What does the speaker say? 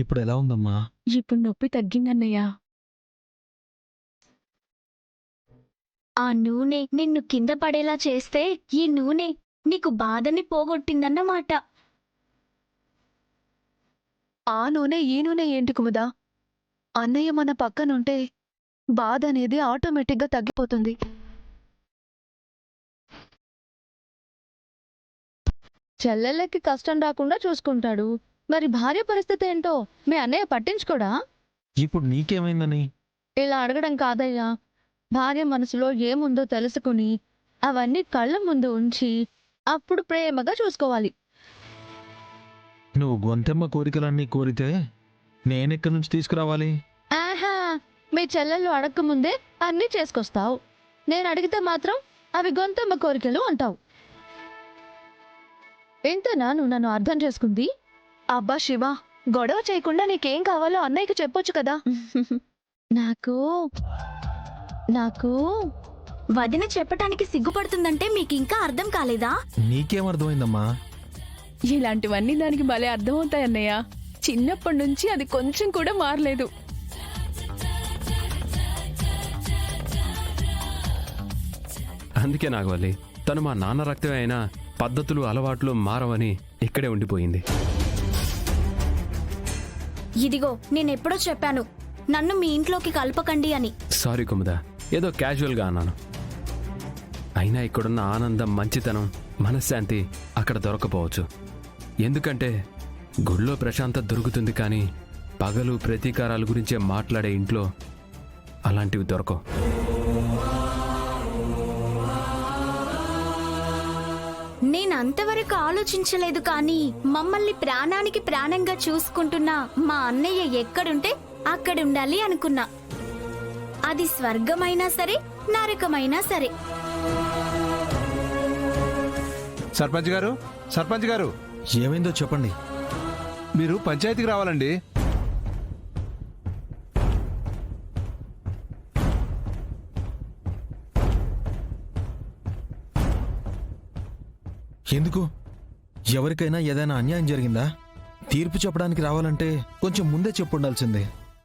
ఇప్పుడు ఎలా ఉందమ్మా? ఇప్పుడు నొప్పి తగ్గిందన్నయ్య. ఆ నూనె నిన్ను కింద పడేలా చేస్తే ఈ నూనె నీకు బాధని పోగొట్టిందన్నమాట. ఆ నూనె ఈ నూనె ఏంటి కుముదా? అన్నయ్య మన పక్కనుంటే బాధ అనేది ఆటోమేటిక్గా తగ్గిపోతుంది. చెల్లెళ్ళకి కష్టం రాకుండా చూసుకుంటాడు. మరి భార్య పరిస్థితి ఏంటో మీ అన్నయ్య పట్టించుకోడా? ఇప్పుడు నీకేమైందని? ఇలా అడగడం కాదయ్యా. భార్య మనసులో ఏముందో తెలుసుకుని అవన్నీ కళ్ళ ముందు ఉంచి అప్పుడు ప్రేమగా చూసుకోవాలి. నువ్వు గొంతెమ్మ కోరికలన్నీ కోరితే నేనెక్కడి నుంచి తీసుకురావాలి? ఆహా, మీ చెల్లెళ్ళు అడగకముందే అన్నీ చేసుకొస్తావు. నేను అడిగితే మాత్రం అవి గొంతమ్మ కోరికలు అంటావు. ఇంతనా నువ్వు నన్ను అర్థం చేసుకుంది? అబ్బా శివ, గొడవ చేయకుండా నీకేం కావాలో అన్నయ్యకి చెప్పొచ్చు కదా. నాకు నాకు వదిన చెప్పటానికి సిగ్గుపడుతుందంటే మీకింకా అర్థం కాలేదా? నీకేం అర్థమైందమ్మా? ఇలాంటివన్నీ దానికి భలే అర్థమవుతాయన్నయ్య. చిన్నప్పటి నుంచి అది కొంచెం కూడా మారలేదు. అందుకే నాగవల్లి తను మా నాన్న రక్తమే అయినా పద్ధతులు అలవాట్లు మారవని ఇక్కడే ఉండిపోయింది. ఇదిగో నేనెప్పుడో చెప్పాను నన్ను మీ ఇంట్లోకి కలపకండి అని. సారీ కుముద, ఏదో క్యాజువల్గా అన్నాను. అయినా ఇక్కడున్న ఆనందం, మంచితనం, మనశ్శాంతి అక్కడ దొరకపోవచ్చు. ఎందుకంటే గుళ్ళో ప్రశాంతత దొరుకుతుంది, కానీ పగలు ప్రతీకారాల గురించే మాట్లాడే ఇంట్లో అలాంటివి దొరకవు. నేనంతవరకు ఆలోచించలేదు, కానీ మమ్మల్ని ప్రాణానికి ప్రాణంగా చూసుకుంటున్న మా అన్నయ్య ఎక్కడుంటే అక్కడుండాలి అనుకున్నా. అది స్వర్గమైనా సరే నరకమైనా సరే. సర్పంచ్ గారు, సర్పంచ్ గారు, ఏమైందో చెప్పండి. మీరు పంచాయతీకి రావాలండి. ఎందుకు? ఎవరికైనా ఏదైనా అన్యాయం జరిగిందా? తీర్పు చెప్పడానికి రావాలంటే కొంచెం ముందే చెప్పుండాల్సిందే.